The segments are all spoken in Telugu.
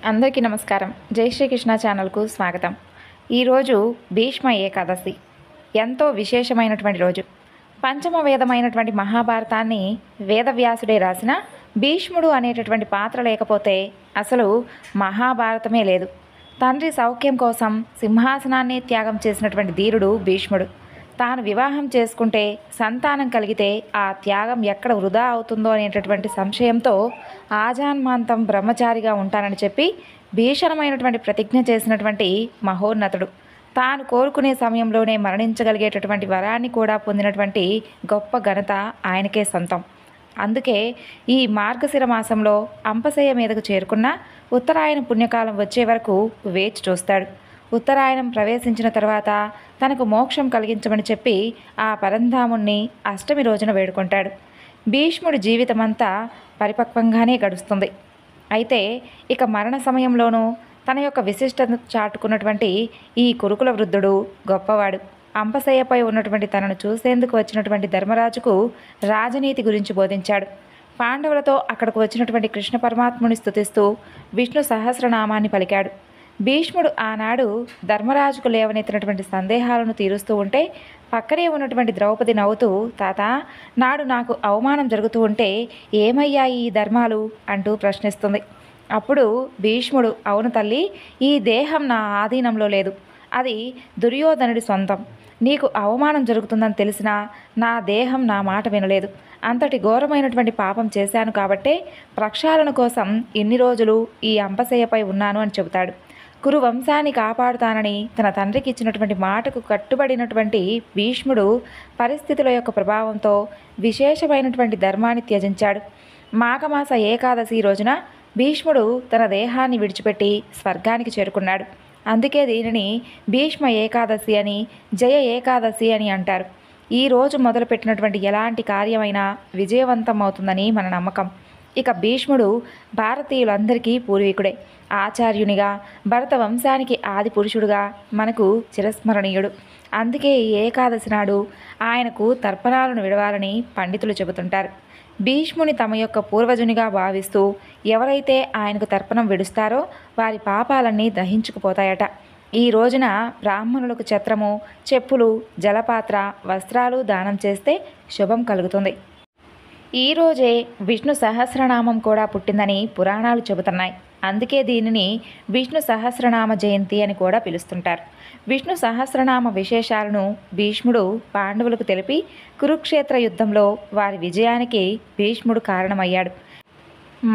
అందరికీ నమస్కారం. జై శ్రీకృష్ణ ఛానల్కు స్వాగతం. ఈరోజు భీష్మ ఏకాదశి, ఎంతో విశేషమైనటువంటి రోజు. పంచమ వేదమైనటువంటి మహాభారతాన్ని వేదవ్యాసుడే రాసిన భీష్ముడు అనేటటువంటి పాత్ర లేకపోతే అసలు మహాభారతమే లేదు. తండ్రి సౌఖ్యం కోసం సింహాసనాన్ని త్యాగం చేసినటువంటి ధీరుడు భీష్ముడు. తాను వివాహం చేసుకుంటే సంతానం కలిగితే ఆ త్యాగం ఎక్కడ వృధా అవుతుందో అనేటటువంటి సంశయంతో ఆజాన్మాంతం బ్రహ్మచారిగా ఉంటానని చెప్పి భీషణమైనటువంటి ప్రతిజ్ఞ చేసినటువంటి మహోన్నతుడు. తాను కోరుకునే సమయంలోనే మరణించగలిగేటటువంటి వరాన్ని కూడా పొందినటువంటి గొప్ప ఘనత ఆయనకే సొంతం. అందుకే ఈ మార్గశిర మాసంలో అంపశయ్య మీదకు చేరుకున్న ఉత్తరాయణ పుణ్యకాలం వచ్చే వరకు వేచి చూస్తాడు. ఉత్తరాయణం ప్రవేశించిన తర్వాత తనకు మోక్షం కలిగించమని చెప్పి ఆ పరంధాముణ్ణి అష్టమి రోజున వేడుకుంటాడు. భీష్ముడి జీవితమంతా పరిపక్వంగానే గడుస్తుంది. అయితే ఇక మరణ సమయంలోనూ తన యొక్క విశిష్టతను చాటుకున్నటువంటి ఈ కురుకుల వృద్ధుడు గొప్పవాడు. అంపశయ్యపై ఉన్నటువంటి తనను చూసేందుకు వచ్చినటువంటి ధర్మరాజుకు రాజనీతి గురించి బోధించాడు. పాండవులతో అక్కడకు వచ్చినటువంటి కృష్ణ పరమాత్ముని స్తుతిస్తూ విష్ణు సహస్రనామాన్ని పలికాడు. భీష్ముడు ఆనాడు ధర్మరాజుకు లేవనెత్తినటువంటి సందేహాలను తీరుస్తూ ఉంటే పక్కనే ఉన్నటువంటి ద్రౌపది నవ్వుతూ, తాత, నాడు నాకు అవమానం జరుగుతూ ఉంటే ఏమయ్యాయి ఈ ధర్మాలు అంటూ ప్రశ్నిస్తుంది. అప్పుడు భీష్ముడు, అవును తల్లి, ఈ దేహం నా ఆధీనంలో లేదు, అది దుర్యోధనుడి సొంతం. నీకు అవమానం జరుగుతుందని తెలిసినా నా దేహం నా మాట వినలేదు. అంతటి ఘోరమైనటువంటి పాపం చేశాను కాబట్టే ప్రక్షాళన కోసం ఇన్ని రోజులు ఈ అంపశయ్యపై ఉన్నాను అని చెబుతాడు. కురు వంశాన్ని కాపాడుతానని తన తండ్రికి ఇచ్చినటువంటి మాటకు కట్టుబడినటువంటి భీష్ముడు పరిస్థితుల యొక్క ప్రభావంతో విశేషమైనటువంటి ధర్మాన్ని త్యజించాడు. మాఘమాస ఏకాదశి రోజున భీష్ముడు తన దేహాన్ని విడిచిపెట్టి స్వర్గానికి చేరుకున్నాడు. అందుకే దీనిని భీష్మ ఏకాదశి అని, జయ ఏకాదశి అని అంటారు. ఈ రోజు మొదలుపెట్టినటువంటి ఎలాంటి కార్యమైనా విజయవంతం అవుతుందని మన నమ్మకం. ఇక భీష్ముడు భారతీయులందరికీ పూర్వీకుడే. ఆచార్యునిగా, భరత వంశానికి ఆది పురుషుడుగా మనకు చిరస్మరణీయుడు. అందుకే ఈ ఏకాదశి నాడు ఆయనకు తర్పణాలను విడవాలని పండితులు చెబుతుంటారు. భీష్ముని తమ యొక్క పూర్వజునిగా భావిస్తూ ఎవరైతే ఆయనకు తర్పణం విడుస్తారో వారి పాపాలన్నీ దహించుకుపోతాయట. ఈ రోజున బ్రాహ్మణులకు ఛత్రము, చెప్పులు, జలపాత్ర, వస్త్రాలు దానం చేస్తే శుభం కలుగుతుంది. ఈరోజే విష్ణు సహస్రనామం కూడా పుట్టిందని పురాణాలు చెబుతున్నాయి. అందుకే దీనిని విష్ణు సహస్రనామ జయంతి అని కూడా పిలుస్తుంటారు. విష్ణు సహస్రనామ విశేషాలను భీష్ముడు పాండవులకు తెలిపి కురుక్షేత్ర యుద్ధంలో వారి విజయానికి భీష్ముడు కారణమయ్యాడు.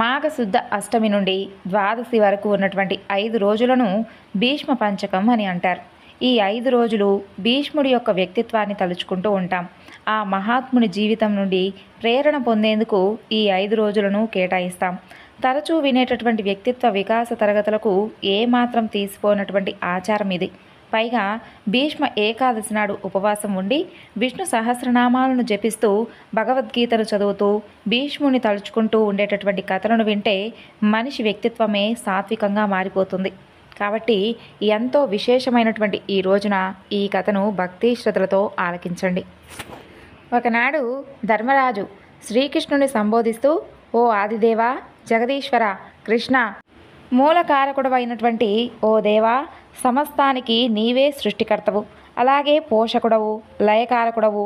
మాఘశుద్ధ అష్టమి నుండి ద్వాదశి వరకు ఉన్నటువంటి 5 రోజులను భీష్మ పంచకం అని అంటారు. ఈ 5 రోజులు భీష్ముడి యొక్క వ్యక్తిత్వాన్ని తలుచుకుంటూ ఉంటాం. ఆ మహాత్ముని జీవితం నుండి ప్రేరణ పొందేందుకు ఈ 5 రోజులను కేటాయిస్తాం. తరచూ వినేటటువంటి వ్యక్తిత్వ వికాస తరగతులకు ఏమాత్రం తీసిపోయినటువంటి ఆచారం ఇది. పైగా భీష్మ ఏకాదశి నాడు ఉపవాసం ఉండి విష్ణు సహస్రనామాలను జపిస్తూ భగవద్గీతను చదువుతూ భీష్ముని తలుచుకుంటూ ఉండేటటువంటి కథలను వింటే మనిషి వ్యక్తిత్వమే సాత్వికంగా మారిపోతుంది. కాబట్టి ఎంతో విశేషమైనటువంటి ఈ రోజున ఈ కథను భక్తి శ్రద్ధలతో ఆలకించండి. ఒకనాడు ధర్మరాజు శ్రీకృష్ణుని సంబోధిస్తూ, ఓ ఆదిదేవా, జగదీశ్వర, కృష్ణ, మూలకారకుడు అయినటువంటి ఓ దేవా, సమస్తానికి నీవే సృష్టికర్తవు, అలాగే పోషకుడవు, లయకారకుడవు.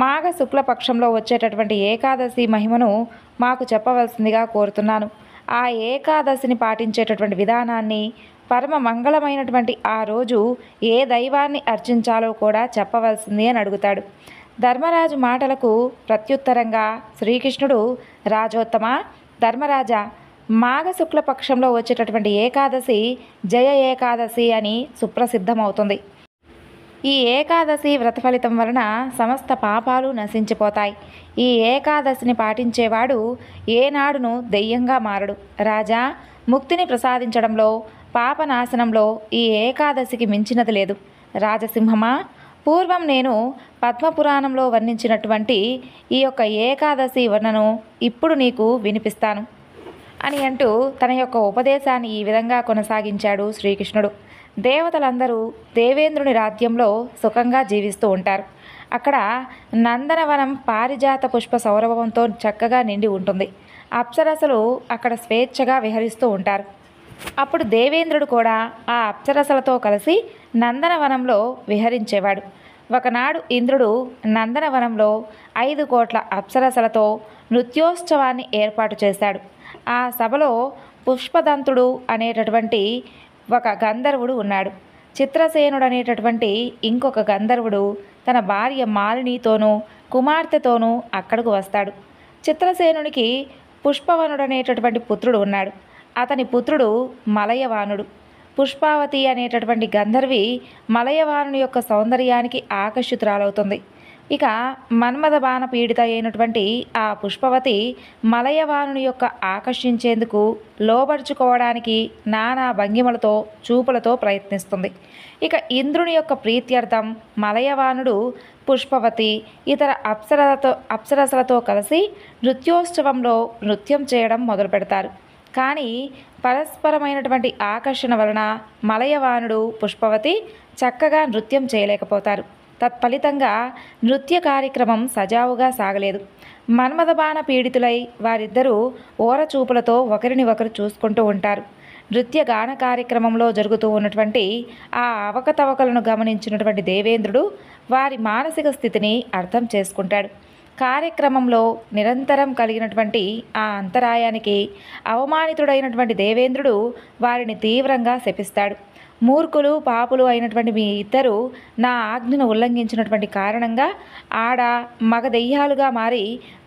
మాఘ శుక్లపక్షంలో వచ్చేటటువంటి ఏకాదశి మహిమను మాకు చెప్పవలసిందిగా కోరుతున్నాను. ఆ ఏకాదశిని పాటించేటటువంటి విధానాన్ని, పరమ మంగళమైనటువంటి ఆ రోజు ఏ దైవాన్ని అర్చించాలో కూడా చెప్పవలసింది అని అడుగుతాడు. ధర్మరాజు మాటలకు ప్రత్యుత్తరంగా శ్రీకృష్ణుడు, రాజోత్తమ, ధర్మరాజా, మాఘ శుక్లపక్షంలో వచ్చేటటువంటి ఏకాదశి జయ ఏకాదశి అని సుప్రసిద్ధమవుతుంది. ఈ ఏకాదశి వ్రత ఫలితం వలన సమస్త పాపాలు నశించిపోతాయి. ఈ ఏకాదశిని పాటించేవాడు ఏనాడును దెయ్యంగా మారడు. రాజా, ముక్తిని ప్రసాదించడంలో, పాపనాశనంలో ఈ ఏకాదశికి మించినది లేదు. రాజసింహమా, పూర్వం నేను పద్మపురాణంలో వర్ణించినటువంటి ఈ యొక్క ఏకాదశి వర్ణను ఇప్పుడు నీకు వినిపిస్తాను అని అంటూ తన యొక్క ఉపదేశాన్ని ఈ విధంగా కొనసాగించాడు శ్రీకృష్ణుడు. దేవతలందరూ దేవేంద్రుని రాజ్యంలో సుఖంగా జీవిస్తూ ఉంటారు. అక్కడ నందనవనం పారిజాత పుష్ప సౌరభంతో చక్కగా నిండి ఉంటుంది. అప్సరసలు అక్కడ స్వేచ్ఛగా విహరిస్తూ ఉంటారు. అప్పుడు దేవేంద్రుడు కూడా ఆ అప్సరసలతో కలిసి నందనవనంలో విహరించేవాడు. ఒకనాడు ఇంద్రుడు నందనవనంలో 5 కోట్ల అప్సరసలతో నృత్యోత్సవాన్ని ఏర్పాటు చేశాడు. ఆ సభలో పుష్పదంతుడు అనేటటువంటి ఒక గంధర్వుడు ఉన్నాడు. చిత్రసేనుడు అనేటటువంటి ఇంకొక గంధర్వుడు తన భార్య మాలినితోనూ కుమార్తెతోనూ అక్కడకు వస్తాడు. చిత్రసేనునికి పుష్పవనుడనేటటువంటి పుత్రుడు ఉన్నాడు. అతని పుత్రుడు మలయవానుడు. పుష్పావతి అనేటటువంటి గంధర్వి మలయవానుని యొక్క సౌందర్యానికి ఆకర్షితురాలవుతుంది. ఇక మన్మథ బాణ పీడిత అయినటువంటి ఆ పుష్పవతి మలయవానుని యొక్క ఆకర్షించేందుకు లోబర్చుకోవడానికి నానా భంగిమలతో చూపులతో ప్రయత్నిస్తుంది. ఇక ఇంద్రుని యొక్క ప్రీత్యర్థం మలయవానుడు పుష్పవతి ఇతర అప్సరసలతో కలిసి నృత్యోత్సవంలో నృత్యం చేయడం మొదలు పెడతారు. కానీ పరస్పరమైనటువంటి ఆకర్షణ వలన మలయవానుడు పుష్పవతి చక్కగా నృత్యం చేయలేకపోతారు. తత్ఫలితంగా నృత్య కార్యక్రమం సజావుగా సాగలేదు. మన్మథ బాణ పీడితులై వారిద్దరూ ఓరచూపులతో ఒకరిని ఒకరు చూసుకుంటూ ఉంటారు. నృత్య గాన కార్యక్రమంలో జరుగుతూ ఉన్నటువంటి ఆ అవకతవకలను గమనించినటువంటి దేవేంద్రుడు వారి మానసిక స్థితిని అర్థం చేసుకుంటాడు. కార్యక్రమంలో నిరంతరం కలిగినటువంటి ఆ అంతరాయానికి అవమానితుడైనటువంటి దేవేంద్రుడు వారిని తీవ్రంగా శపిస్తాడు. మూర్ఖులు పాపులు అయినటువంటి మీ ఇద్దరు నా ఆజ్ఞను ఉల్లంఘించినటువంటి కారణంగా ఆడ మగ దెయ్యాలుగా మారి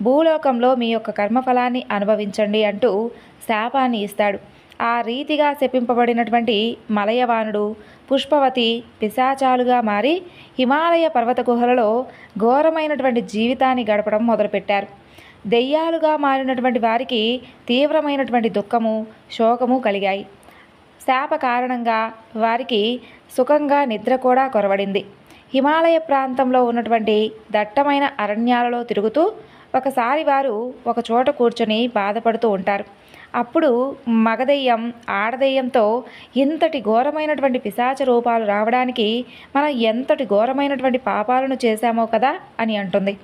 భూలోకంలో మీ యొక్క కర్మఫలాన్ని అనుభవించండి అంటూ శాపాన్ని ఇస్తాడు. ఆ రీతిగా శపింపబడినటువంటి మలయవానుడు పుష్పవతి పిశాచాలుగా మారి హిమాలయ పర్వత గుహలలో ఘోరమైనటువంటి జీవితాన్ని గడపడం మొదలుపెట్టారు. దెయ్యాలుగా మారినటువంటి వారికి తీవ్రమైనటువంటి దుఃఖము శోకము కలిగాయి. శాప కారణంగా వారికి సుఖంగా నిద్ర కూడా కొరవడింది. హిమాలయ ప్రాంతంలో ఉన్నటువంటి దట్టమైన అరణ్యాలలో తిరుగుతూ ఒకసారి వారు ఒక చోట కూర్చొని బాధపడుతూ ఉంటారు. అప్పుడు మగదెయ్యం ఆడదెయ్యంతో ఇంతటి ఘోరమైనటువంటి పిశాచ రూపాలు రావడానికి మనం ఎంతటి ఘోరమైనటువంటి పాపాలను చేశామో కదా అని అంటుంది.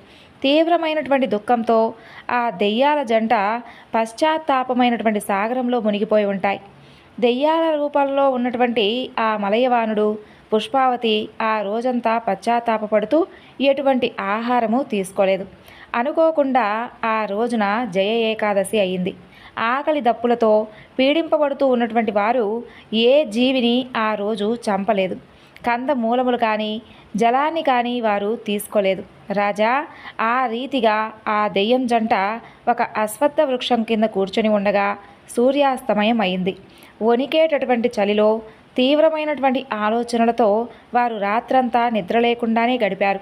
తీవ్రమైనటువంటి దుఃఖంతో ఆ దెయ్యాల జంట పశ్చాత్తాపమైనటువంటి సాగరంలో మునిగిపోయి ఉంటాయి. దెయ్యాల రూపంలో ఉన్నటువంటి ఆ మలయవానుడు పుష్పావతి ఆ రోజంతా పశ్చాత్తాపపడుతూ ఎటువంటి ఆహారము తీసుకోలేదు. అనుకోకుండా ఆ రోజున జయ ఏకాదశి అయింది. ఆకలి దప్పులతో పీడింపబడుతూ ఉన్నటువంటి వారు ఏ జీవిని ఆ రోజు చంపలేదు. కంద మూలములు కానీ జలాన్ని కానీ వారు తీసుకోలేదు. రాజా, ఆ రీతిగా ఆ దెయ్యం జంట ఒక అశ్వత్థ వృక్షం కింద కూర్చొని ఉండగా సూర్యాస్తమయం అయింది. వణికేటటువంటి చలిలో తీవ్రమైనటువంటి ఆలోచనలతో వారు రాత్రంతా నిద్ర లేకుండానే గడిపారు.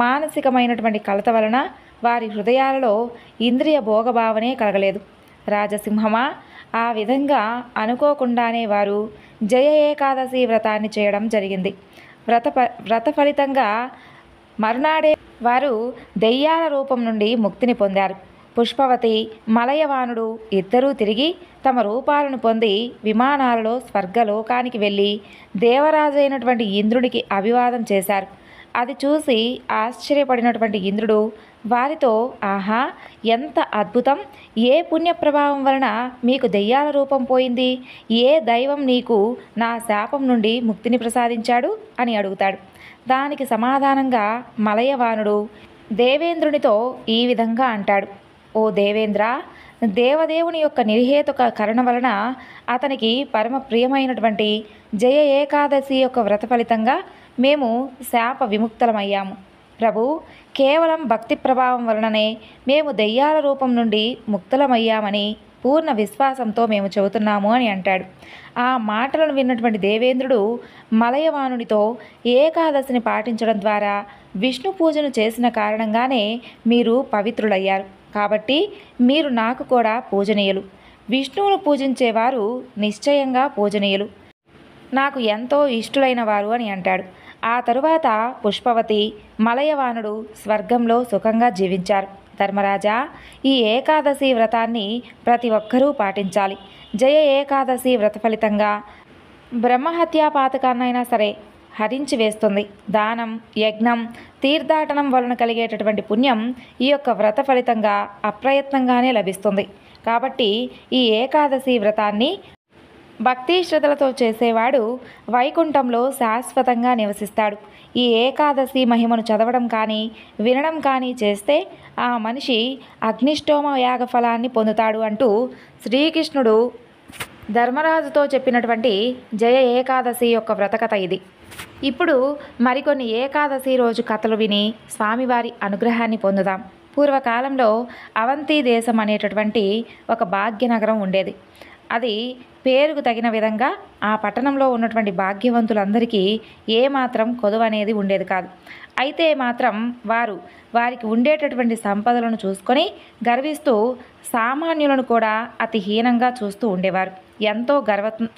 మానసికమైనటువంటి కలత వలన వారి హృదయాలలో ఇంద్రియ భోగభావనే కలగలేదు. రాజసింహమా, ఆ విధంగా అనుకోకుండానే వారు జయ ఏకాదశి వ్రతాన్ని చేయడం జరిగింది. వ్రత ఫలితంగా మరునాడే వారు దెయ్యాల రూపం నుండి ముక్తిని పొందారు. పుష్పవతి మలయవానుడు ఇద్దరూ తిరిగి తమ రూపాలను పొంది విమానాలలో స్వర్గలోకానికి వెళ్ళి దేవరాజైనటువంటి ఇంద్రుడికి అభివాదం చేశారు. అది చూసి ఆశ్చర్యపడినటువంటి ఇంద్రుడు వారితో, ఆహా, ఎంత అద్భుతం! ఏ పుణ్య ప్రభావం వలన మీకు దెయ్యాల రూపం పోయింది? ఏ దైవం నీకు నా శాపం నుండి ముక్తిని ప్రసాదించాడు అని అడుగుతాడు. దానికి సమాధానంగా మలయవానుడు దేవేంద్రునితో ఈ విధంగా అంటాడు. ఓ దేవేంద్ర, దేవదేవుని యొక్క నిర్హేతుక కరుణ వలన అతనికి పరమ ప్రియమైనటువంటి జయ ఏకాదశి యొక్క వ్రత ఫలితంగా మేము శాప విముక్తులమయ్యాము. ప్రభు, కేవలం భక్తి ప్రభావం వలననే మేము దెయ్యాల రూపం నుండి ముక్తులమయ్యామని పూర్ణ విశ్వాసంతో మేము చెబుతున్నాము అని అంటాడు. ఆ మాటలను విన్నటువంటి దేవేంద్రుడు మలయవానునితో, ఏకాదశిని పాటించడం ద్వారా విష్ణు పూజను చేసిన కారణంగానే మీరు పవిత్రులయ్యారు. కాబట్టి మీరు నాకు కూడా పూజనీయులు. విష్ణువును పూజించేవారు నిశ్చయంగా పూజనీయులు, నాకు ఎంతో ఇష్టులైన వారు అని అంటాడు. ఆ తరువాత పుష్పవతి మలయవానుడు స్వర్గంలో సుఖంగా జీవించారు. ధర్మరాజా, ఈ ఏకాదశి వ్రతాన్ని ప్రతి ఒక్కరూ పాటించాలి. జయ ఏకాదశి వ్రత ఫలితంగా బ్రహ్మహత్యా పాతకాన్నైనా సరే హరించి వేస్తుంది. దానం, యజ్ఞం, తీర్థాటనం వలన కలిగేటటువంటి పుణ్యం ఈ యొక్క వ్రత ఫలితంగా అప్రయత్నంగానే లభిస్తుంది. కాబట్టి ఈ ఏకాదశి వ్రతాన్ని భక్తి శ్రద్ధలతో చేసేవాడు వైకుంఠంలో శాశ్వతంగా నివసిస్తాడు. ఈ ఏకాదశి మహిమను చదవడం కానీ వినడం కానీ చేస్తే ఆ మనిషి అగ్నిష్టోమ యాగ ఫలాన్ని పొందుతాడు అంటూ శ్రీకృష్ణుడు ధర్మరాజుతో చెప్పినటువంటి జయ ఏకాదశి యొక్క వ్రతకథ ఇది. ఇప్పుడు మరికొన్ని ఏకాదశి రోజు కథలు విని స్వామివారి అనుగ్రహాన్ని పొందుదాం. పూర్వకాలంలో అవంతి దేశం అనేటటువంటి ఒక భాగ్యనగరం ఉండేది. అది పేరుకు తగిన విధంగా ఆ పట్టణంలో ఉన్నటువంటి భాగ్యవంతులందరికీ ఏమాత్రం కొదువ అనేది ఉండేది కాదు. అయితే మాత్రం వారికి ఉండేటటువంటి సంపదలను చూసుకొని గర్విస్తూ సామాన్యులను కూడా అతి హీనంగా చూస్తూ ఉండేవారు. ఎంతో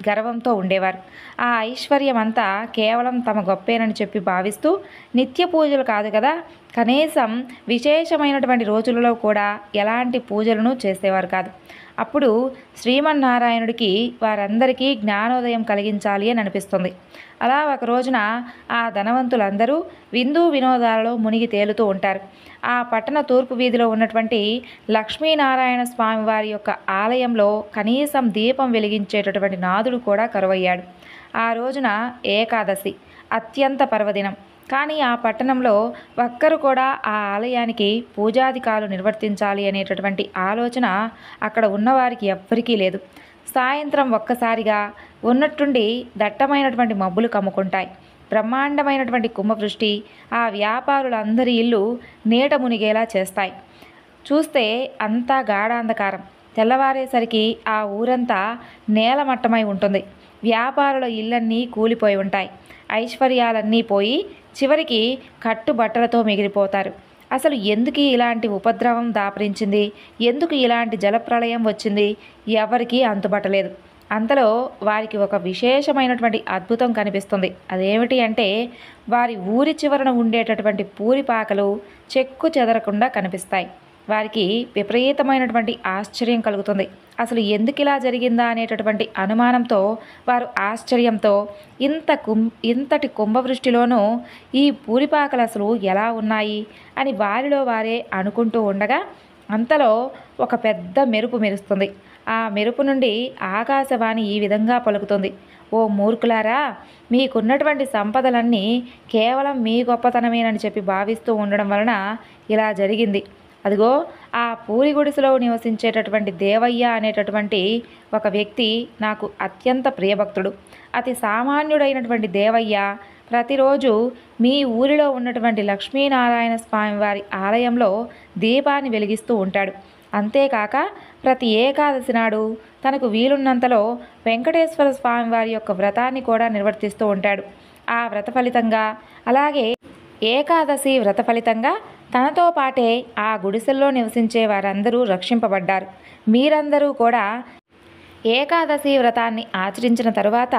గర్వంతో ఉండేవారు. ఆ ఐశ్వర్యం అంతా కేవలం తమ గొప్పేనని చెప్పి భావిస్తూ నిత్య పూజలు కాదు కదా, కనీసం విశేషమైనటువంటి రోజులలో కూడా ఎలాంటి పూజలను చేసేవారు కాదు. అప్పుడు శ్రీమన్నారాయణుడికి వారందరికీ జ్ఞానోదయం కలిగించాలి అని అనిపిస్తుంది. అలా ఒక రోజున ఆ ధనవంతులందరూ విందు వినోదాలలో మునిగి తేలుతూ ఉంటారు. ఆ పట్టణ తూర్పు వీధిలో ఉన్నటువంటి లక్ష్మీనారాయణ స్వామి వారి యొక్క ఆలయంలో కనీసం దీపం వెలిగించేటటువంటి నాదుడు కూడా కరువయ్యాడు. ఆ రోజున ఏకాదశి, అత్యంత పర్వదినం. కానీ ఆ పట్టణంలో ఒక్కరు కూడా ఆ ఆలయానికి పూజాధికాలు నిర్వర్తించాలి అనేటటువంటి ఆలోచన అక్కడ ఉన్నవారికి ఎవ్వరికీ లేదు. సాయంత్రం ఒక్కసారిగా ఉన్నట్టుండి దట్టమైనటువంటి మబ్బులు కమ్ముకుంటాయి. బ్రహ్మాండమైనటువంటి కుంభవృష్టి ఆ వ్యాపారులందరి ఇల్లు నీట మునిగేలా చేస్తాయి. చూస్తే అంతా గాఢాంధకారం. తెల్లవారేసరికి ఆ ఊరంతా నేలమట్టమై ఉంటుంది. వ్యాపారుల ఇళ్ళన్నీ కూలిపోయి ఉంటాయి. ఐశ్వర్యాలన్నీ పోయి చివరికి కట్టుబట్టలతో మిగిలిపోతారు. అసలు ఎందుకు ఇలాంటి ఉపద్రవం దాపరించింది, ఎందుకు ఇలాంటి జలప్రళయం వచ్చింది, ఎవరికీ అంతుబట్టలేదు. అంతలో వారికి ఒక విశేషమైనటువంటి అద్భుతం కనిపిస్తుంది. అదేమిటి అంటే వారి ఊరి చివరన ఉండేటటువంటి పూరిపాకలు చెక్కు చెదరకుండా కనిపిస్తాయి. వారికి విపరీతమైనటువంటి ఆశ్చర్యం కలుగుతుంది. అసలు ఎందుకు ఇలా జరిగిందా అనేటటువంటి అనుమానంతో వారు ఆశ్చర్యంతో ఇంతటి కుంభవృష్టిలోనూ ఈ పూరిపాకలు అసలు ఎలా ఉన్నాయి అని వారిలో వారే అనుకుంటూ ఉండగా అంతలో ఒక పెద్ద మెరుపు మెరుస్తుంది. ఆ మెరుపు నుండి ఆకాశవాణి ఈ విధంగా పలుకుతుంది: ఓ మూర్ఖులారా, మీకున్నటువంటి సంపదలన్నీ కేవలం మీ గొప్పతనమేనని చెప్పి భావిస్తూ ఉండడం వలన ఇలా జరిగింది. అదిగో ఆ పూరి గుడిసెలో నివసించేటటువంటి దేవయ్య అనేటటువంటి ఒక వ్యక్తి నాకు అత్యంత ప్రియభక్తుడు. అతి సామాన్యుడైనటువంటి దేవయ్య ప్రతిరోజు మీ ఊరిలో ఉన్నటువంటి లక్ష్మీనారాయణ స్వామి వారి ఆలయంలో దీపాన్ని వెలిగిస్తూ ఉంటాడు. అంతేకాక ప్రతి ఏకాదశి నాడు తనకు వీలున్నంతలో వెంకటేశ్వర స్వామి వారి యొక్క వ్రతాన్ని కూడా నిర్వర్తిస్తూ ఉంటాడు. ఆ వ్రత ఫలితంగా, అలాగే ఏకాదశి వ్రత ఫలితంగా తనతో పాటే ఆ గుడిసెల్లో నివసించే వారందరూ రక్షింపబడ్డారు. మీరందరూ కూడా ఏకాదశి వ్రతాన్ని ఆచరించిన తరువాత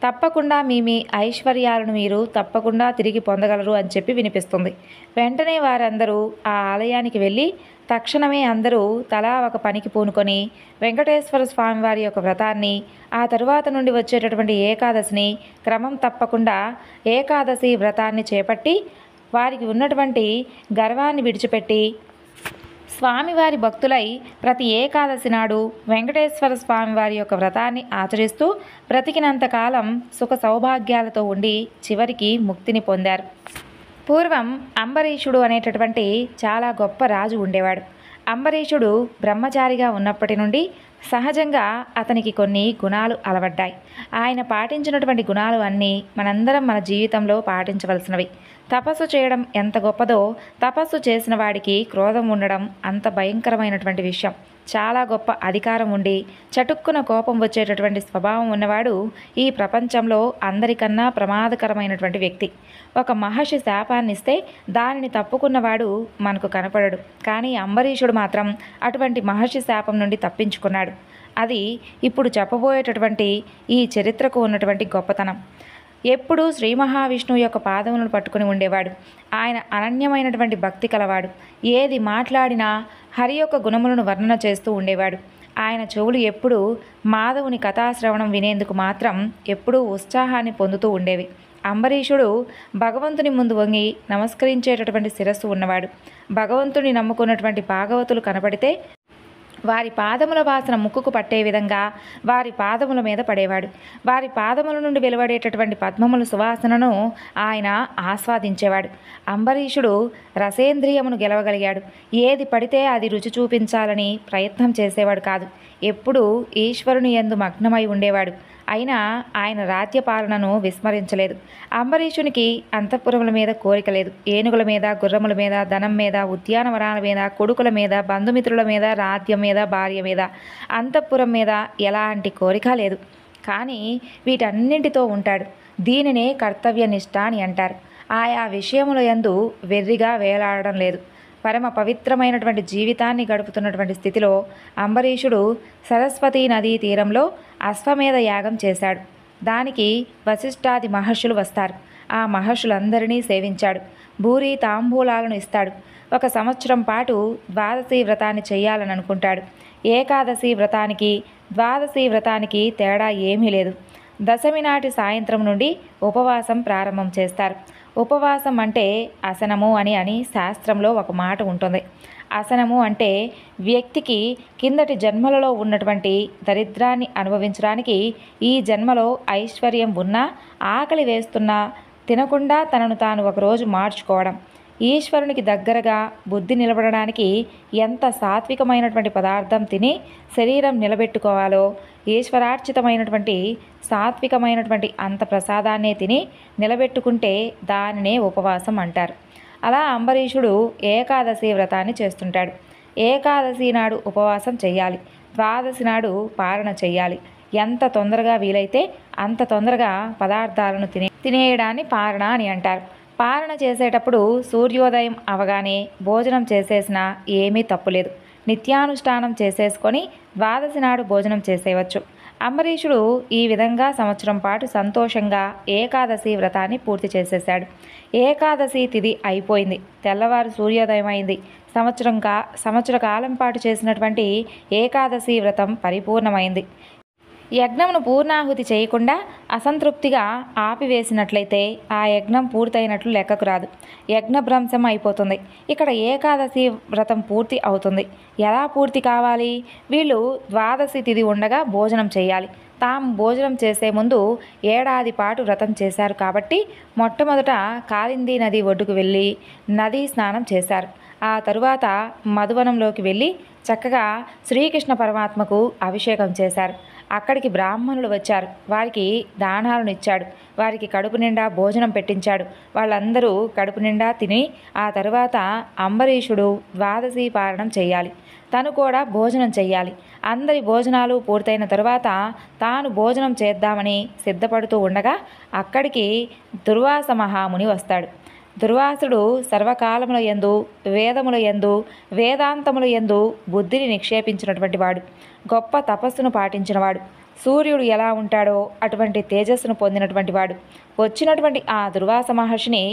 తప్పకుండా మీ ఐశ్వర్యాలను మీరు తప్పకుండా తిరిగి పొందగలరు అని చెప్పి వినిపిస్తుంది. వెంటనే వారందరూ ఆ ఆలయానికి వెళ్ళి తక్షణమే అందరూ తలా ఒక పనికి పూనుకొని వెంకటేశ్వర స్వామి వారి యొక్క వ్రతాన్ని, ఆ తరువాత నుండి వచ్చేటటువంటి ఏకాదశిని క్రమం తప్పకుండా ఏకాదశి వ్రతాన్ని చేపట్టి వారికి ఉన్నటువంటి గర్వాన్ని విడిచిపెట్టి స్వామివారి భక్తులై ప్రతి ఏకాదశి నాడు వెంకటేశ్వర స్వామివారి యొక్క వ్రతాన్ని ఆచరిస్తూ బ్రతికినంతకాలం సుఖ సౌభాగ్యాలతో ఉండి చివరికి ముక్తిని పొందారు. పూర్వం అంబరీషుడు అనేటటువంటి చాలా గొప్ప రాజు ఉండేవాడు. అంబరీషుడు బ్రహ్మచారిగా ఉన్నప్పటి నుండి సహజంగా అతనికి కొన్ని గుణాలు అలవడ్డాయి. ఆయన పాటించినటువంటి గుణాలు అన్నీ మనందరం మన జీవితంలో పాటించవలసినవి. తపస్సు చేయడం ఎంత గొప్పదో తపస్సు చేసిన వాడికి క్రోధం ఉండడం అంత భయంకరమైనటువంటి విషయం. చాలా గొప్ప అధికారం ఉండి చటుక్కున కోపం వచ్చేటటువంటి స్వభావం ఉన్నవాడు ఈ ప్రపంచంలో అందరికన్నా ప్రమాదకరమైనటువంటి వ్యక్తి. ఒక మహర్షి శాపాన్నిస్తే దానిని తప్పుకున్నవాడు మనకు కనపడడు. కానీ అంబరీషుడు మాత్రం అటువంటి మహర్షి శాపం నుండి తప్పించుకున్నాడు. అది ఇప్పుడు చెప్పబోయేటటువంటి ఈ చరిత్రకు ఉన్నటువంటి గొప్పతనం. ఎప్పుడూ శ్రీ మహావిష్ణువు యొక్క పాదములను పట్టుకుని ఉండేవాడు. ఆయన అనన్యమైనటువంటి భక్తి కలవాడు. ఏది మాట్లాడినా హరి యొక్క గుణములను వర్ణన చేస్తూ ఉండేవాడు. ఆయన చెవులు ఎప్పుడూ మాధవుని కథాశ్రవణం వినేందుకు మాత్రం ఎప్పుడూ ఉత్సాహాన్ని పొందుతూ ఉండేవి. అంబరీషుడు భగవంతుని ముందు వంగి నమస్కరించేటటువంటి శిరస్సు ఉన్నవాడు. భగవంతుని నమ్ముకున్నటువంటి భాగవతులు కనపడితే వారి పాదముల వాసన ముక్కుకు పట్టే విధంగా వారి పాదముల మీద పడేవాడు. వారి పాదముల నుండి వెలువడేటటువంటి పద్మముల సువాసనను ఆయన ఆస్వాదించేవాడు. అంబరీషుడు రసేంద్రియమును గెలవగలిగాడు. ఏది పడితే అది రుచి చూపించాలని ప్రయత్నం చేసేవాడు కాదు. ఎప్పుడూ ఈశ్వరుని యందు మగ్నమై ఉండేవాడు. అయినా ఆయన రాజ్యపాలనను విస్మరించలేదు. అంబరీషునికి అంతఃపురముల మీద కోరిక లేదు. ఏనుగుల మీద, గుర్రముల మీద, ధనం మీద, ఉద్యానవనాల మీద, కొడుకుల మీద, బంధుమిత్రుల మీద, రాజ్యం మీద, భార్య మీద, అంతఃపురం మీద ఎలాంటి కోరిక లేదు. కానీ వీటన్నింటితో ఉంటాడు. దీనినే కర్తవ్యనిష్ట అని అంటారు. ఆయా విషయముల యందు వెర్రిగా వేలాడడం లేదు. పరమ పవిత్రమైనటువంటి జీవితాన్ని గడుపుతున్నటువంటి స్థితిలో అంబరీషుడు సరస్వతీ నదీ తీరంలో అశ్వమేధ యాగం చేశాడు. దానికి వశిష్ఠాది మహర్షులు వస్తారు. ఆ మహర్షులందరినీ సేవించాడు. భూరి తాంబూలాలను ఇస్తాడు. 1 సంవత్సరం పాటు ద్వాదశి వ్రతాన్ని చేయాలని అనుకుంటాడు. ఏకాదశి వ్రతానికి ద్వాదశి వ్రతానికి తేడా ఏమీ లేదు. దశమి నాటి సాయంత్రం నుండి ఉపవాసం ప్రారంభం చేస్తారు. ఉపవాసం అంటే అసనము అని శాస్త్రంలో ఒక మాట ఉంటుంది. అసనము అంటే వ్యక్తికి కిందటి జన్మలలో ఉన్నటువంటి దరిద్రాన్ని అనుభవించడానికి ఈ జన్మలో ఐశ్వర్యం ఉన్నా, ఆకలి వేస్తున్నా తినకుండా తనను తాను ఒకరోజు మార్చుకోవడం. ఈశ్వరునికి దగ్గరగా బుద్ధి నిలబడడానికి ఎంత సాత్వికమైనటువంటి పదార్థం తిని శరీరం నిలబెట్టుకోవాలో, ఈశ్వరార్చితమైనటువంటి సాత్వికమైనటువంటి అంత ప్రసాదాన్నే తిని నిలబెట్టుకుంటే దానినే ఉపవాసం అంటారు. అలా అంబరీషుడు ఏకాదశి వ్రతాన్ని చేస్తుంటాడు. ఏకాదశి నాడు ఉపవాసం చెయ్యాలి. ద్వాదశి నాడు పారణ చెయ్యాలి. ఎంత తొందరగా వీలైతే అంత తొందరగా పదార్థాలను తినేయడాన్ని పారణ అని అంటారు. పారణ చేసేటప్పుడు సూర్యోదయం అవగానే భోజనం చేసేసినా ఏమీ తప్పులేదు. నిత్యానుష్ఠానం చేసేసుకొని ద్వాదశి నాడు భోజనం చేసేయవచ్చు. అంబరీషుడు ఈ విధంగా సంవత్సరం పాటు సంతోషంగా ఏకాదశి వ్రతాన్ని పూర్తి చేసేశాడు. ఏకాదశి తిథి అయిపోయింది. తెల్లవారు సూర్యోదయం అయింది. సంవత్సర కాలం పాటు చేసినటువంటి ఏకాదశి వ్రతం పరిపూర్ణమైంది. యజ్ఞమును పూర్ణాహుతి చేయకుండా అసంతృప్తిగా ఆపివేసినట్లయితే ఆ యజ్ఞం పూర్తయినట్లు లెక్కకు రాదు. యజ్ఞభ్రంశం అయిపోతుంది. ఇక్కడ ఏకాదశి వ్రతం పూర్తి అవుతుంది. ఎలా పూర్తి కావాలి? వీళ్ళు ద్వాదశి తిథి ఉండగా భోజనం చేయాలి. తాము భోజనం చేసే ముందు ఏడాది పాటు వ్రతం చేశారు కాబట్టి మొట్టమొదట కాళిందీ నది ఒడ్డుకు వెళ్ళి నదీ స్నానం చేశారు. ఆ తరువాత మధువనంలోకి వెళ్ళి చక్కగా శ్రీకృష్ణ పరమాత్మకు అభిషేకం చేశారు. అక్కడికి బ్రాహ్మణులు వచ్చారు. వారికి దానాలను ఇచ్చాడు. వారికి కడుపు నిండా భోజనం పెట్టించాడు. వాళ్ళందరూ కడుపు నిండా తిని ఆ తరువాత అంబరీషుడు ద్వాదశి పారణం చేయాలి. తను కూడా భోజనం చెయ్యాలి. అందరి భోజనాలు పూర్తయిన తరువాత తాను భోజనం చేద్దామని సిద్ధపడుతూ ఉండగా అక్కడికి దుర్వాస మహాముని వస్తాడు. దుర్వాసుడు సర్వకాలముల యందు, వేదముల యందు, వేదాంతముల యందు బుద్ధిని నిక్షేపించినటువంటి వాడు. గొప్ప తపస్సును పాటించినవాడు. సూర్యుడు ఎలా ఉంటాడో అటువంటి తేజస్సును పొందినటువంటి వాడు. వచ్చినటువంటి ఆ దుర్వాస మహర్షిని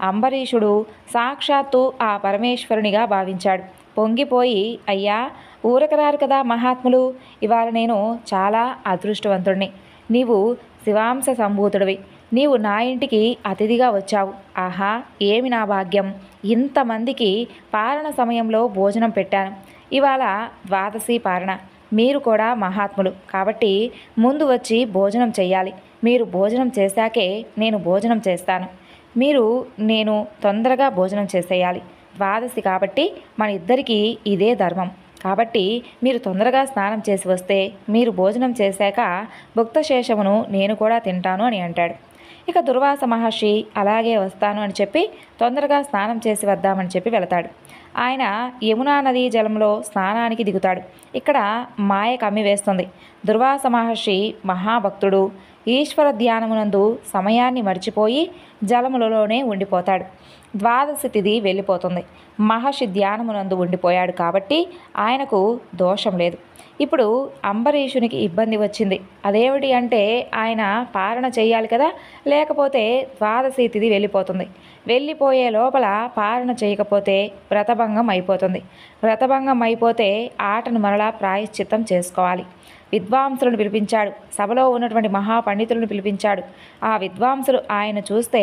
అంబరీషుడు సాక్షాత్తు ఆ పరమేశ్వరునిగా భావించాడు. పొంగిపోయి, అయ్యా, ఊరకరారు కదా మహాత్ములు, ఇవాళ నేను చాలా అదృష్టవంతుడిని. నీవు శివాంశ సంభూతుడివి. నీవు నా ఇంటికి అతిథిగా వచ్చావు. ఆహా, ఏమి నా భాగ్యం! ఇంతమందికి పారణ సమయంలో భోజనం పెట్టాను. ఇవాళ ద్వాదశి పారణ. మీరు కూడా మహాత్ములు కాబట్టి ముందు వచ్చి భోజనం చెయ్యాలి. మీరు భోజనం చేశాకే నేను భోజనం చేస్తాను. నేను తొందరగా భోజనం చేసేయాలి. ద్వాదశి కాబట్టి మన ఇద్దరికీ ఇదే ధర్మం. కాబట్టి మీరు తొందరగా స్నానం చేసి వస్తే మీరు భోజనం చేశాక భుక్తశేషమును నేను కూడా తింటాను అని అంటాడు. ఇక దుర్వాస మహర్షి అలాగే వస్తాను అని చెప్పి తొందరగా స్నానం చేసి వద్దామని చెప్పి వెళతాడు. ఆయన యమునా నదీ జలంలో స్నానానికి దిగుతాడు. ఇక్కడ మాయ కమ్మివేస్తుంది. దుర్వాస మహర్షి మహాభక్తుడు. ఈశ్వర ధ్యానమునందు సమయాన్ని మర్చిపోయి జలములలోనే ఉండిపోతాడు. ద్వాదశి తిథి వెళ్ళిపోతుంది. మహర్షి ధ్యానమునందు ఉండిపోయాడు కాబట్టి ఆయనకు దోషం లేదు. ఇప్పుడు అంబరీషునికి ఇబ్బంది వచ్చింది. అదేమిటి అంటే ఆయన పారణ చేయాలి కదా, లేకపోతే ద్వాదశి తిథి వెళ్ళిపోతుంది. వెళ్ళిపోయే లోపల పారణ చేయకపోతే వ్రతభంగం అయిపోతుంది. వ్రతభంగం అయిపోతే ఆటను మరలా ప్రాయశ్చిత్తం చేసుకోవాలి. విద్వాంసులను పిలిపించాడు. సభలో ఉన్నటువంటి మహాపండితులను పిలిపించాడు. ఆ విద్వాంసులు ఆయన చూస్తే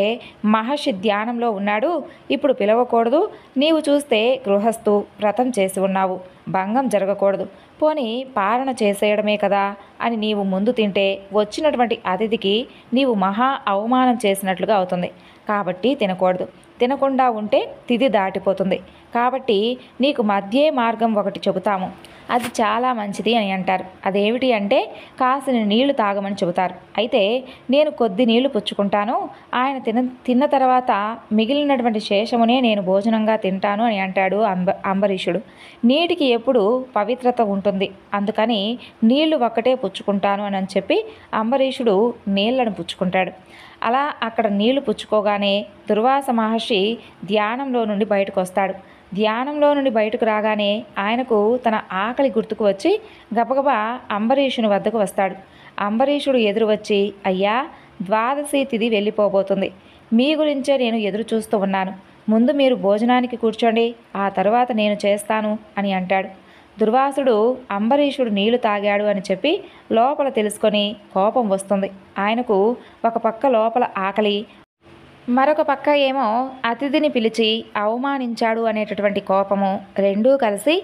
మహర్షి ధ్యానంలో ఉన్నాడు, ఇప్పుడు పిలవకూడదు, నీవు చూస్తే గృహస్థు వ్రతం చేసి ఉన్నావు, భంగం జరగకూడదు, పోనీ పాలన చేసేయడమే కదా అని నీవు ముందు తింటే వచ్చినటువంటి అతిథికి నీవు మహా అవమానం చేసినట్లుగా అవుతుంది. కాబట్టి తినకూడదు. తినకుండా ఉంటే తిథి దాటిపోతుంది. కాబట్టి నీకు మధ్యే మార్గం ఒకటి చెబుతాము, అది చాలా మంచిది అని అంటారు. అదేమిటి అంటే కాసిన నీళ్లు తాగమని చెబుతారు. అయితే నేను కొద్ది నీళ్లు పుచ్చుకుంటాను, ఆయన తిన్న తర్వాత మిగిలినటువంటి శేషమునే నేను భోజనంగా తింటాను అని అంటాడు అంబరీషుడు. నీటికి ఎప్పుడు పవిత్రత ఉంటుంది, అందుకని నీళ్లు ఒక్కటే పుచ్చుకుంటాను అని చెప్పి అంబరీషుడు నీళ్లను పుచ్చుకుంటాడు. అలా అక్కడ నీళ్లు పుచ్చుకోగానే దుర్వాస మహర్షి ధ్యానంలో నుండి బయటకు వస్తాడు. ధ్యానంలో నుండి బయటకు రాగానే ఆయనకు తన ఆకలి గుర్తుకు వచ్చి గబగబా అంబరీషుని వద్దకు వస్తాడు. అంబరీషుడు ఎదురు వచ్చి, అయ్యా, ద్వాదశి తిథి వెళ్ళిపోబోతుంది, మీ గురించే నేను ఎదురు చూస్తూ ఉన్నాను, ముందు మీరు భోజనానికి కూర్చోండి, ఆ తరువాత నేను చేస్తాను అని అంటాడు. దుర్వాసుడు అంబరీషుడు నీళ్లు తాగాడు అని చెప్పి లోపల తెలుసుకొని కోపం వస్తుంది. ఆయనకు ఒక పక్క లోపల ఆకలి, మరొక పక్క ఏమో అతిథిని పిలిచి అవమానించాడు అనేటటువంటి కోపము రెండూ కలిసి,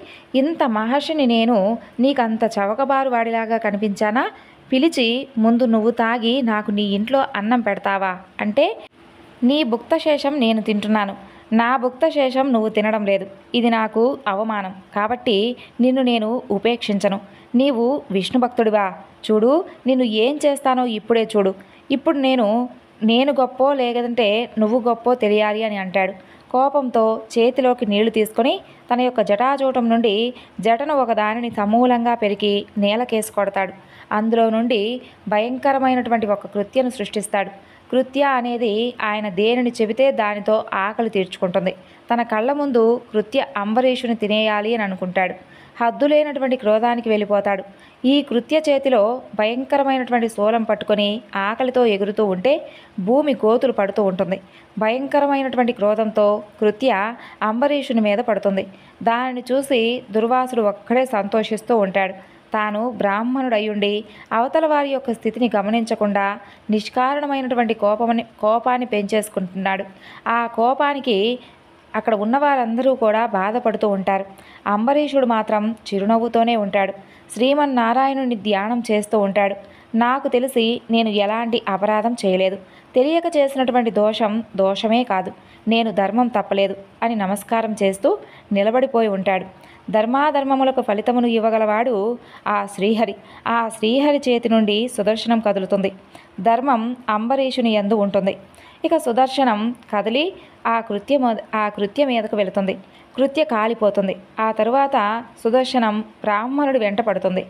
ఇంత మహర్షిని నేను నీకంత చవకబారు వాడిలాగా కనిపించానా? పిలిచి ముందు నువ్వు తాగి నాకు నీ ఇంట్లో అన్నం పెడతావా అంటే నీ భుక్తశేషం నేను తింటున్నాను, నా భుక్తశేషం నువ్వు తినడం లేదు, ఇది నాకు అవమానం, కాబట్టి నిన్ను నేను ఉపేక్షించను. నీవు విష్ణు భక్తుడివా? చూడు, నిన్ను ఏం చేస్తానో ఇప్పుడే చూడు. ఇప్పుడు నేను గొప్పో లేదంటే నువ్వు గొప్పో తెలియాలి అని అంటాడు. కోపంతో చేతిలోకి నీళ్లు తీసుకొని తన యొక్క జటాజూటం నుండి జటను ఒకదానిని సమూలంగా పెరికి నేలకేసి కొడతాడు. అందులో నుండి భయంకరమైనటువంటి ఒక కృత్యను సృష్టిస్తాడు. కృత్య అనేది ఆయన దేనిని చెబితే దానితో ఆకలి తీర్చుకుంటుంది. తన కళ్ళ ముందు కృత్య అంబరీషుని తినేయాలి అని అనుకుంటాడు. హద్దులేనటువంటి క్రోధానికి వెళ్ళిపోతాడు. ఈ కృత్య చేతిలో భయంకరమైనటువంటి శూలం పట్టుకొని ఆకలితో ఎగురుతూ ఉంటే భూమి గోతులు పడుతూ ఉంటుంది. భయంకరమైనటువంటి క్రోధంతో కృత్య అంబరీషుని మీద పడుతుంది. దానిని చూసి దుర్వాసుడు ఒక్కడే సంతోషిస్తూ ఉంటాడు. తాను బ్రాహ్మణుడయ్యుండి అవతల వారి యొక్క స్థితిని గమనించకుండా నిష్కారణమైనటువంటి కోపాన్ని పెంచేసుకుంటున్నాడు. ఆ కోపానికి అక్కడ ఉన్నవారందరూ కూడా బాధపడుతూ ఉంటారు. అంబరీషుడు మాత్రం చిరునవ్వుతోనే ఉంటాడు. శ్రీమన్నారాయణుని ధ్యానం చేస్తూ ఉంటాడు. నాకు తెలిసి నేను ఎలాంటి అపరాధం చేయలేదు, తెలియక చేసినటువంటి దోషమే కాదు, నేను ధర్మం తప్పలేదు అని నమస్కారం చేస్తూ నిలబడిపోయి ఉంటాడు. ధర్మాధర్మములకు ఫలితమును ఇవ్వగలవాడు ఆ శ్రీహరి. ఆ శ్రీహరి చేతి నుండి సుదర్శనం కదులుతుంది. ధర్మం అంబరీషుని యందు ఉంటుంది. ఇక సుదర్శనం కదిలి ఆ కృత్య మీదకు వెళుతుంది. కృత్య కాలిపోతుంది. ఆ తరువాత సుదర్శనం బ్రాహ్మణుడి వెంట పడుతుంది.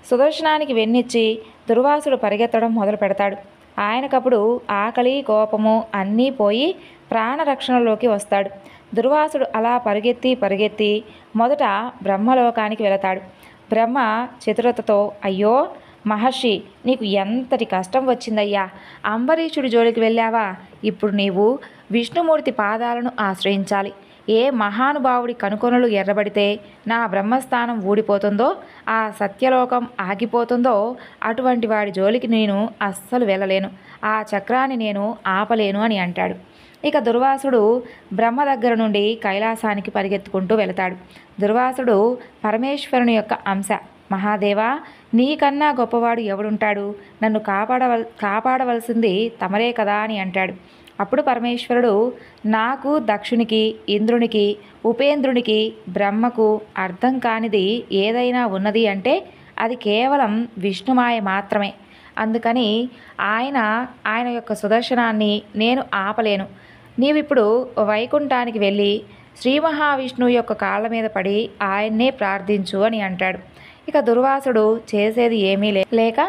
సుదర్శనానికి వెన్నిచ్చి దుర్వాసుడు పరిగెత్తడం మొదలు పెడతాడు. ఆయనకప్పుడు ఆకలి, కోపము అన్నీ పోయి ప్రాణరక్షణలోకి వస్తాడు. దుర్వాసుడు అలా పరిగెత్తి మొదట బ్రహ్మలోకానికి వెళతాడు. బ్రహ్మ చతురతతో, అయ్యో మహర్షి, నీకు ఎంతటి కష్టం వచ్చిందయ్యా, అంబరీషుడి జోలికి వెళ్ళావా? ఇప్పుడు నీవు విష్ణుమూర్తి పాదాలను ఆశ్రయించాలి. ఏ మహానుభావుడి కనుకొనలు ఎర్రబడితే నా బ్రహ్మస్థానం ఊడిపోతుందో, ఆ సత్యలోకం ఆగిపోతుందో అటువంటి వాడి జోలికి నేను అస్సలు వెళ్ళలేను, ఆ చక్రాన్ని నేను ఆపలేను అని అంటాడు. ఇక దుర్వాసుడు బ్రహ్మ దగ్గర నుండి కైలాసానికి పరిగెత్తుకుంటూ వెళతాడు. దుర్వాసుడు పరమేశ్వరుని యొక్క అంశ. మహాదేవా, నీకన్నా గొప్పవాడు ఎవడుంటాడు? నన్ను కాపాడవలసింది తమరే కదా అని అంటాడు. అప్పుడు పరమేశ్వరుడు, నాకు, దక్షునికి, ఇంద్రునికి, ఉపేంద్రునికి, బ్రహ్మకు అర్థం కానిది ఏదైనా ఉన్నది అంటే అది కేవలం విష్ణుమాయ మాత్రమే. అందుకని ఆయన యొక్క సుదర్శనాన్ని నేను ఆపలేను. నీవిప్పుడు వైకుంఠానికి వెళ్ళి శ్రీ మహావిష్ణువు యొక్క కాళ్ళ మీద పడి ఆయన్నే ప్రార్థించు అని అంటాడు. ఇక దుర్వాసుడు చేసేది ఏమీ లేక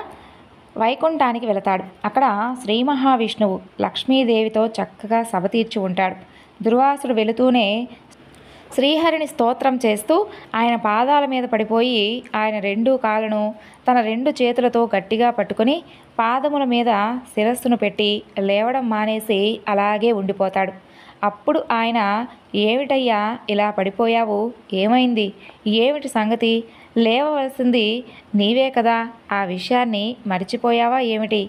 వైకుంఠానికి వెళతాడు. అక్కడ శ్రీ మహావిష్ణువు లక్ష్మీదేవితో చక్కగా సభ తీర్చి ఉంటాడు. దుర్వాసుడు వెళుతూనే శ్రీహరిని స్తోత్రం చేస్తూ ఆయన పాదాల మీద పడిపోయి ఆయన రెండు కాళ్ళను తన రెండు చేతులతో గట్టిగా పట్టుకొని పాదముల మీద శిరస్సును పెట్టి లేవడం మానేసి అలాగే ఉండిపోతాడు. అప్పుడు ఆయన, ఏమిటయ్యా ఇలా పడిపోయావు? ఏమైంది? ఏమిటి సంగతి? లేవవలసింది నీవే కదా, ఆ విషయాన్ని మర్చిపోయావా ఏమిటి?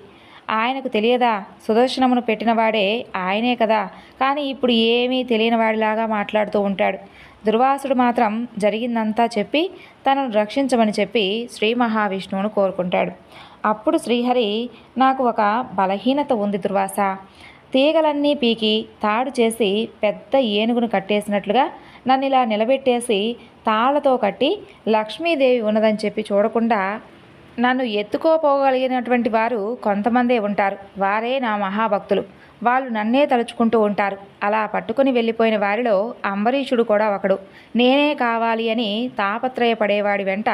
ఆయనకు తెలియదా? సుదర్శనమును పెట్టినవాడే ఆయనే కదా, కానీ ఇప్పుడు ఏమీ తెలియని వాడిలాగా మాట్లాడుతూ ఉంటాడు. దుర్వాసుడు మాత్రం జరిగిందంతా చెప్పి తనను రక్షించమని చెప్పి శ్రీ మహావిష్ణువును కోరుకుంటాడు. అప్పుడు శ్రీహరి, నాకు ఒక బలహీనత ఉంది దుర్వాస. తీగలన్నీ పీకి తాడు చేసి పెద్ద ఏనుగును కట్టేసినట్లుగా నన్ను ఇలా నిలబెట్టేసి తాళ్లతో కట్టి లక్ష్మీదేవి ఉన్నదని చెప్పి చూడకుండా నన్ను ఎత్తుకోపోగలిగినటువంటి వారు కొంతమందే ఉంటారు. వారే నా మహాభక్తులు. వాళ్ళు నన్నే తలుచుకుంటూ ఉంటారు. అలా పట్టుకుని వెళ్ళిపోయిన వారిలో అంబరీషుడు కూడా ఒకడు. నేనే కావాలి అని తాపత్రయపడేవాడి వెంట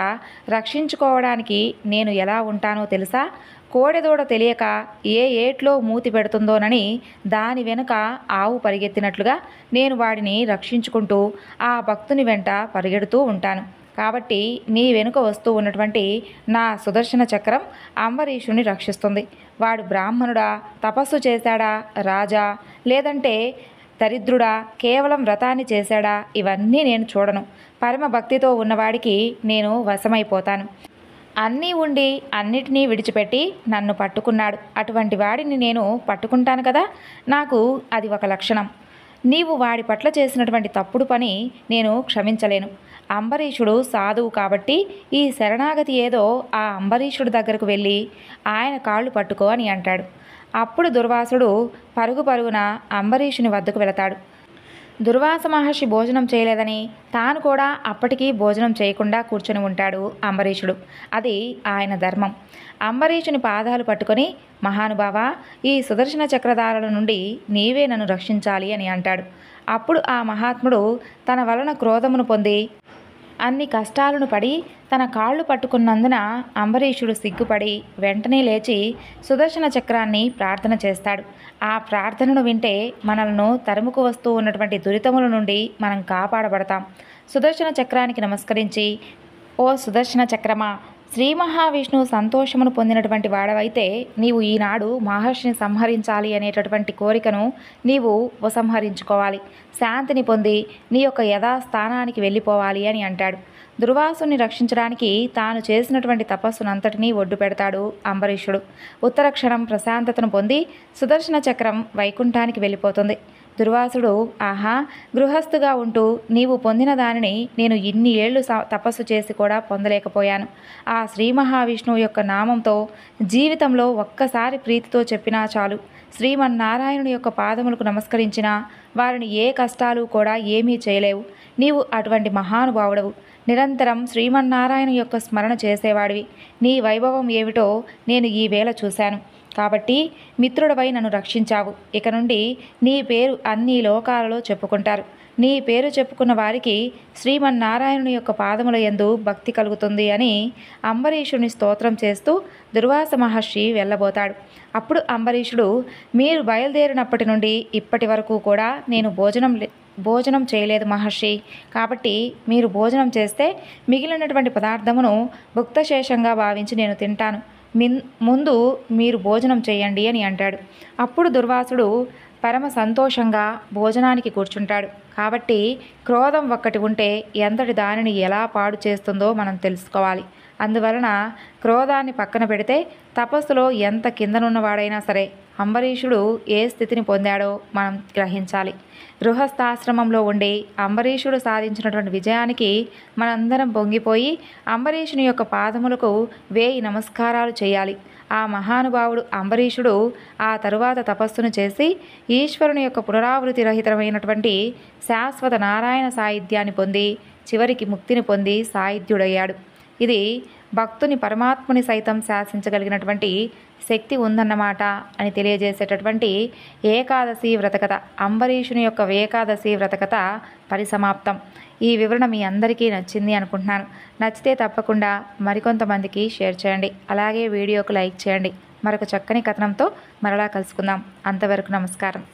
రక్షించుకోవడానికి నేను ఎలా ఉంటానో తెలుసా? కోడెదూడ తెలియక ఏ ఏట్లో మూతి పెడుతుందోనని దాని వెనుక ఆవు పరిగెత్తినట్లుగా నేను వాడిని రక్షించుకుంటూ ఆ భక్తుని వెంట పరిగెడుతూ ఉంటాను. కాబట్టి నీ వెనుక వస్తూ ఉన్నటువంటి నా సుదర్శన చక్రం అంబరీషుని రక్షిస్తుంది. వాడు బ్రాహ్మణుడా, తపస్సు చేశాడా, రాజా, లేదంటే దరిద్రుడా, కేవలం వ్రతాన్ని చేశాడా, ఇవన్నీ నేను చూడను. పరమ భక్తితో ఉన్నవాడికి నేను వశమైపోతాను. అన్నీ ఉండి అన్నిటినీ విడిచిపెట్టి నన్ను పట్టుకున్నాడు. అటువంటి వాడిని నేను పట్టుకుంటాను కదా. నాకు అది ఒక లక్షణం. నీవు వాడి పట్ల చేసినటువంటి తప్పుడు పని నేను క్షమించలేను. అంబరీషుడు సాధువు కాబట్టి ఈ శరణాగతి ఏదో ఆ అంబరీషుడి దగ్గరకు వెళ్ళి ఆయన కాళ్ళు పట్టుకో అని అంటాడు. అప్పుడు దుర్వాసుడు పరుగు పరుగున అంబరీషుని వద్దకు వెళతాడు. దుర్వాస మహర్షి భోజనం చేయలేదని తాను కూడా అప్పటికీ భోజనం చేయకుండా కూర్చొని ఉంటాడు అంబరీషుడు. అది ఆయన ధర్మం. అంబరీషుని పాదాలు పట్టుకొని, మహానుభావా, ఈ సుదర్శన చక్రధారుల నుండి నీవే నన్ను రక్షించాలి అని అంటాడు. అప్పుడు ఆ మహాత్ముడు తన వలన క్రోధమును పొంది అన్ని కష్టాలను పడి తన కాళ్ళు పట్టుకున్నందున అంబరీషుడు సిగ్గుపడి వెంటనే లేచి సుదర్శన చక్రాన్ని ప్రార్థన చేస్తాడు. ఆ ప్రార్థనను వింటే మనల్ని తరుముకు వస్తూ ఉన్నటువంటి దురితముల నుండి మనం కాపాడబడతాం. సుదర్శన చక్రానికి నమస్కరించి, ఓ సుదర్శన చక్రమా, శ్రీ మహావిష్ణువు సంతోషమును పొందినటువంటి వాడవైతే నీవు ఈనాడు మహర్షిని సంహరించాలి అనేటటువంటి కోరికను నీవు ఉపసంహరించుకోవాలి. శాంతిని పొంది నీ యొక్క యథాస్థానానికి వెళ్ళిపోవాలి అని అంటాడు. దుర్వాసుని రక్షించడానికి తాను చేసినటువంటి తపస్సునంతటినీ ఒడ్డు పెడతాడు అంబరీషుడు. ఉత్తర క్షణం ప్రశాంతతను పొంది సుదర్శన చక్రం వైకుంఠానికి వెళ్ళిపోతుంది. దుర్వాసుడు, ఆహా, గృహస్థుగా ఉంటూ నీవు పొందిన దానిని నేను ఇన్ని ఏళ్ళు తపస్సు చేసి కూడా పొందలేకపోయాను. ఆ శ్రీ మహావిష్ణువు యొక్క నామంతో జీవితంలో ఒక్కసారి ప్రీతితో చెప్పినా చాలు. శ్రీమన్నారాయణుని యొక్క పాదములకు నమస్కరించినా వారిని ఏ కష్టాలు కూడా ఏమీ చేయలేవు. నీవు అటువంటి మహానుభావుడవు. నిరంతరం శ్రీమన్నారాయణ యొక్క స్మరణ చేసేవాడివి. నీ వైభవం ఏమిటో నేను ఈ వేళ చూశాను. కాబట్టి మిత్రుడవై నన్ను రక్షించావు. ఇక నుండి నీ పేరు అన్ని లోకాలలో చెప్పుకుంటారు. నీ పేరు చెప్పుకున్న వారికి శ్రీమన్నారాయణుని యొక్క పాదముల యందు భక్తి కలుగుతుంది అని అంబరీషుని స్తోత్రం చేస్తూ దుర్వాస మహర్షి వెళ్ళబోతాడు. అప్పుడు అంబరీషుడు, మీరు బయలుదేరినప్పటి నుండి ఇప్పటి వరకు కూడా నేను భోజనం చేయలేదు మహర్షి. కాబట్టి మీరు భోజనం చేస్తే మిగిలినటువంటి పదార్థమును భుక్తశేషంగా భావించి నేను తింటాను. ముందు మీరు భోజనం చేయండి అని అంటాడు. అప్పుడు దుర్వాసుడు పరమ సంతోషంగా భోజనానికి కూర్చుంటాడు. కాబట్టి క్రోధం ఒక్కటి ఉంటే ఎంతటి దానిని ఎలా పాడు చేస్తుందో మనం తెలుసుకోవాలి. అందువలన క్రోధాన్ని పక్కన పెడితే తపస్సులో ఎంత కిందనున్నవాడైనా సరే అంబరీషుడు ఏ స్థితిని పొందాడో మనం గ్రహించాలి. గృహస్థాశ్రమంలో ఉండి అంబరీషుడు సాధించినటువంటి విజయానికి మనందరం పొంగిపోయి అంబరీషుని యొక్క పాదములకు 1000 నమస్కారాలు చేయాలి. ఆ మహానుభావుడు అంబరీషుడు ఆ తరువాత తపస్సును చేసి ఈశ్వరుని యొక్క పునరావృతి రహితమైనటువంటి శాశ్వత నారాయణ సాయుధ్యాన్ని పొంది చివరికి ముక్తిని పొంది సాయుధ్యుడయ్యాడు. ఇది భక్తుని పరమాత్ముని సైతం శాసించగలిగినటువంటి శక్తి ఉందన్నమాట అని తెలియజేసేటటువంటి ఏకాదశి వ్రతకథ, అంబరీషుని యొక్క ఏకాదశి వ్రతకథ పరిసమాప్తం. ఈ వివరణ మీ అందరికీ నచ్చింది అనుకుంటున్నాను. నచ్చితే తప్పకుండా మరికొంతమందికి షేర్ చేయండి. అలాగే వీడియోకు లైక్ చేయండి. మరొక చక్కని కథనంతో మరలా కలుసుకుందాం. అంతవరకు నమస్కారం.